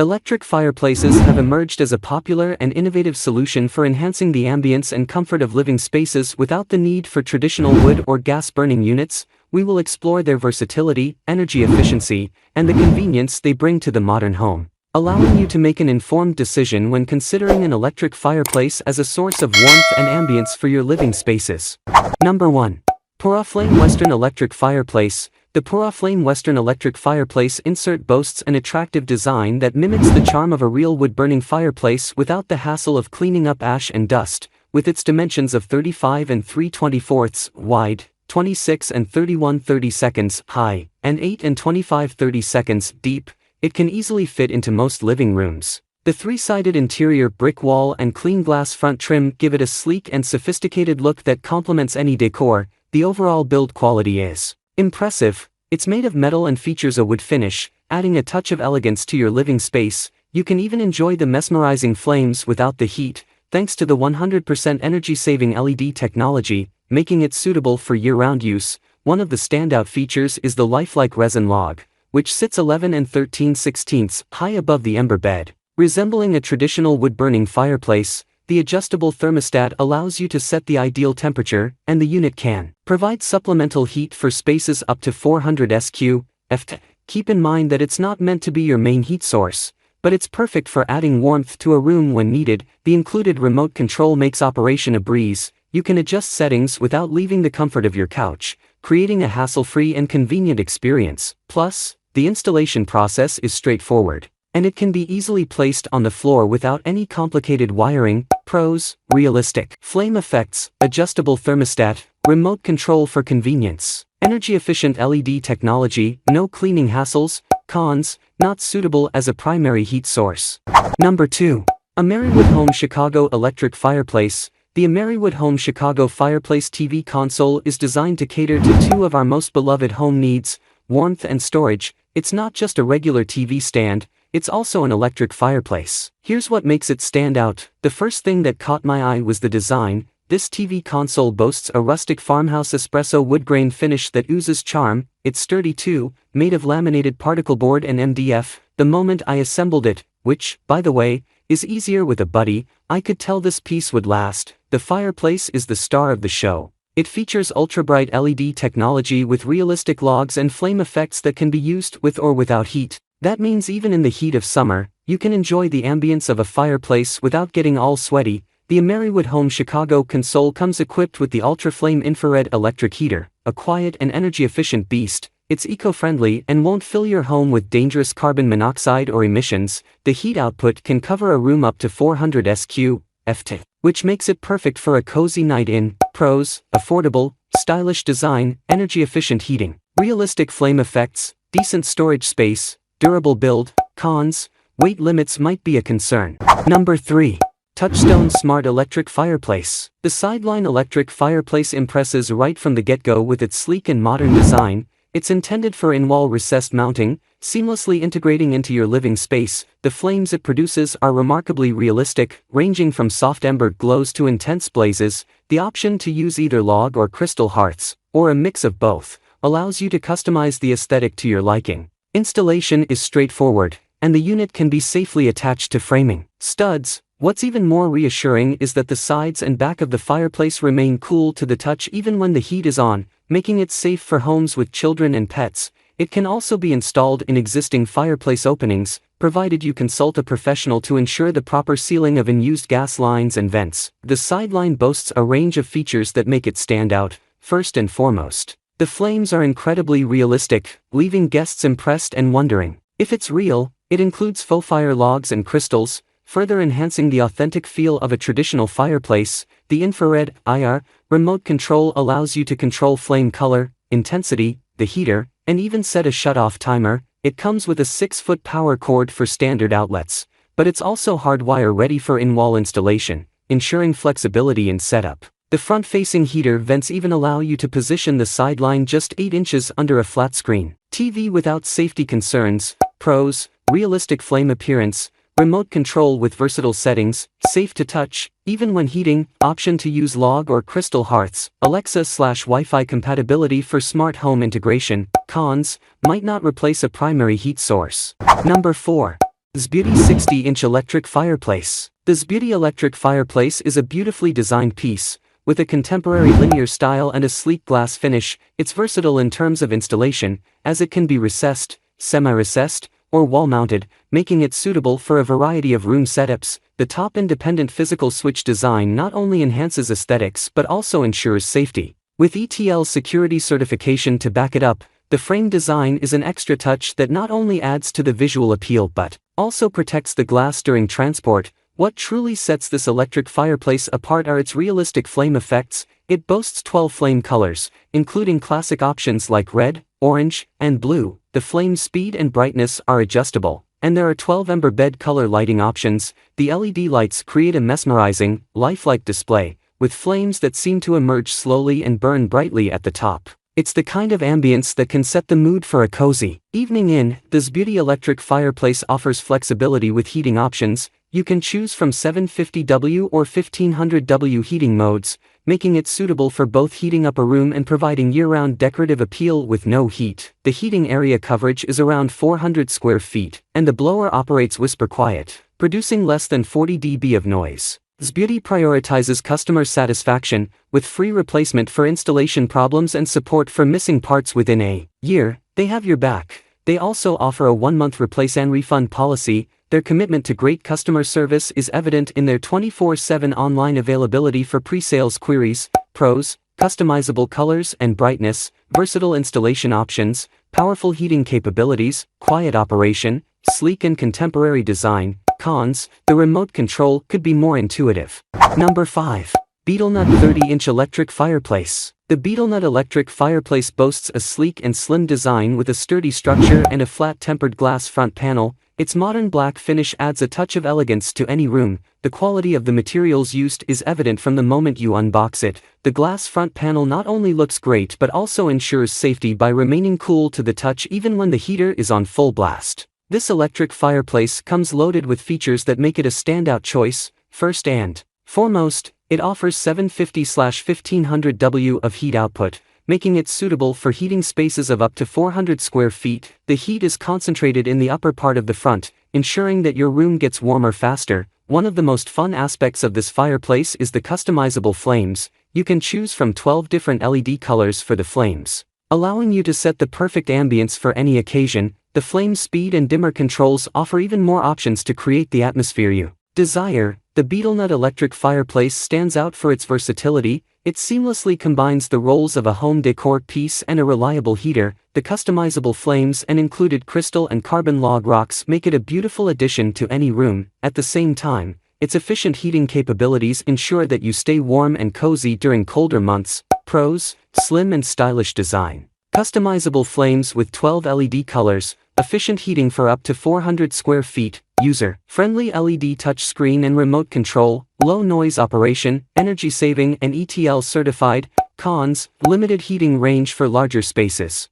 Electric fireplaces have emerged as a popular and innovative solution for enhancing the ambience and comfort of living spaces without the need for traditional wood or gas-burning units. We will explore their versatility, energy efficiency, and the convenience they bring to the modern home, allowing you to make an informed decision when considering an electric fireplace as a source of warmth and ambience for your living spaces. Number 1. PuraFlame Western Electric Fireplace. The PuraFlame Western Electric Fireplace insert boasts an attractive design that mimics the charm of a real wood-burning fireplace without the hassle of cleaning up ash and dust. With its dimensions of 35 and 3/24 wide, 26 and 31/32 high, and 8 and 25/30 deep, it can easily fit into most living rooms. The three-sided interior brick wall and clean glass front trim give it a sleek and sophisticated look that complements any decor. The overall build quality is impressive. It's made of metal and features a wood finish, adding a touch of elegance to your living space. You can even enjoy the mesmerizing flames without the heat, thanks to the 100% energy-saving LED technology, making it suitable for year-round use. One of the standout features is the lifelike resin log, which sits 11 and 13/16 high above the ember bed. Resembling a traditional wood-burning fireplace, the adjustable thermostat allows you to set the ideal temperature, and the unit can provide supplemental heat for spaces up to 400 sq/ft. Keep in mind that it's not meant to be your main heat source, but it's perfect for adding warmth to a room when needed. The included remote control makes operation a breeze. You can adjust settings without leaving the comfort of your couch, creating a hassle-free and convenient experience. Plus, the installation process is straightforward, and it can be easily placed on the floor without any complicated wiring. Pros: realistic flame effects, adjustable thermostat, remote control for convenience, energy-efficient LED technology, no cleaning hassles. Cons: not suitable as a primary heat source. Number 2. Ameriwood Home Chicago Electric Fireplace. The Ameriwood Home Chicago Fireplace TV console is designed to cater to two of our most beloved home needs: warmth and storage. It's not just a regular TV stand, it's also an electric fireplace. Here's what makes it stand out. The first thing that caught my eye was the design. This TV console boasts a rustic farmhouse espresso wood grain finish that oozes charm. It's sturdy too, made of laminated particle board and MDF. The moment I assembled it, which, by the way, is easier with a buddy, I could tell this piece would last. The fireplace is the star of the show. It features ultra-bright LED technology with realistic logs and flame effects that can be used with or without heat. That means even in the heat of summer, you can enjoy the ambience of a fireplace without getting all sweaty. The Ameriwood Home Chicago console comes equipped with the UltraFlame infrared electric heater, a quiet and energy-efficient beast. It's eco-friendly and won't fill your home with dangerous carbon monoxide or emissions. The heat output can cover a room up to 400 sq/ft, which makes it perfect for a cozy night in. Pros: affordable, stylish design, energy-efficient heating, realistic flame effects, decent storage space, durable build. Cons: weight limits might be a concern. Number 3. Touchstone Smart Electric Fireplace. The Sideline Electric Fireplace impresses right from the get-go with its sleek and modern design. It's intended for in-wall recessed mounting, seamlessly integrating into your living space. The flames it produces are remarkably realistic, ranging from soft ember glows to intense blazes. The option to use either log or crystal hearths, or a mix of both, allows you to customize the aesthetic to your liking. Installation is straightforward, and the unit can be safely attached to framing studs. What's even more reassuring is that the sides and back of the fireplace remain cool to the touch even when the heat is on, making it safe for homes with children and pets. It can also be installed in existing fireplace openings, provided you consult a professional to ensure the proper sealing of unused gas lines and vents. The Sideline boasts a range of features that make it stand out. First and foremost, the flames are incredibly realistic, leaving guests impressed and wondering if it's real. It includes faux fire logs and crystals, further enhancing the authentic feel of a traditional fireplace. The infrared IR remote control allows you to control flame color, intensity, the heater, and even set a shut-off timer. It comes with a 6-foot power cord for standard outlets, but it's also hardwire ready for in-wall installation, ensuring flexibility in setup. The front-facing heater vents even allow you to position the Sideline just 8 inches under a flat screen TV without safety concerns. Pros: realistic flame appearance, remote control with versatile settings, safe to touch, even when heating, option to use log or crystal hearths, Alexa/Wi-Fi compatibility for smart home integration. Cons: might not replace a primary heat source. Number 4. Xbeauty 60-inch electric fireplace. The Xbeauty electric fireplace is a beautifully designed piece. With a contemporary linear style and a sleek glass finish, it's versatile in terms of installation, as it can be recessed, semi-recessed, or wall-mounted, making it suitable for a variety of room setups. The top independent physical switch design not only enhances aesthetics but also ensures safety. With ETL security certification to back it up, the frame design is an extra touch that not only adds to the visual appeal but also protects the glass during transport. What truly sets this electric fireplace apart are its realistic flame effects. It boasts 12 flame colors, including classic options like red, orange, and blue. The flame speed and brightness are adjustable, and there are 12 ember bed color lighting options. The LED lights create a mesmerizing, lifelike display, with flames that seem to emerge slowly and burn brightly at the top. It's the kind of ambience that can set the mood for a cozy evening in. The Xbeauty electric fireplace offers flexibility with heating options. You can choose from 750W or 1500W heating modes, making it suitable for both heating up a room and providing year-round decorative appeal with no heat. The heating area coverage is around 400 square feet, and the blower operates whisper quiet, producing less than 40 dB of noise. Xbeauty prioritizes customer satisfaction, with free replacement for installation problems and support for missing parts within a year. They have your back. They also offer a 1-month replace and refund policy. Their commitment to great customer service is evident in their 24/7 online availability for pre-sales queries. Pros: customizable colors and brightness, versatile installation options, powerful heating capabilities, quiet operation, sleek and contemporary design. Cons: the remote control could be more intuitive. Number 5. BETELNUT 30-inch electric fireplace. The BETELNUT electric fireplace boasts a sleek and slim design with a sturdy structure and a flat tempered glass front panel. Its modern black finish adds a touch of elegance to any room. The quality of the materials used is evident from the moment you unbox it. The glass front panel not only looks great but also ensures safety by remaining cool to the touch even when the heater is on full blast. This electric fireplace comes loaded with features that make it a standout choice. First and foremost, it offers 750/1500W of heat output, making it suitable for heating spaces of up to 400 square feet. The heat is concentrated in the upper part of the front, ensuring that your room gets warmer faster. One of the most fun aspects of this fireplace is the customizable flames. You can choose from 12 different LED colors for the flames, allowing you to set the perfect ambience for any occasion. The flame speed and dimmer controls offer even more options to create the atmosphere you desire. The BETELNUT electric fireplace stands out for its versatility. It seamlessly combines the roles of a home decor piece and a reliable heater. The customizable flames and included crystal and carbon log rocks make it a beautiful addition to any room. At the same time, its efficient heating capabilities ensure that you stay warm and cozy during colder months. Pros: slim and stylish design, customizable flames with 12 LED colors, efficient heating for up to 400 square feet, user-friendly LED touchscreen and remote control, low noise operation, energy saving and ETL certified. Cons: limited heating range for larger spaces.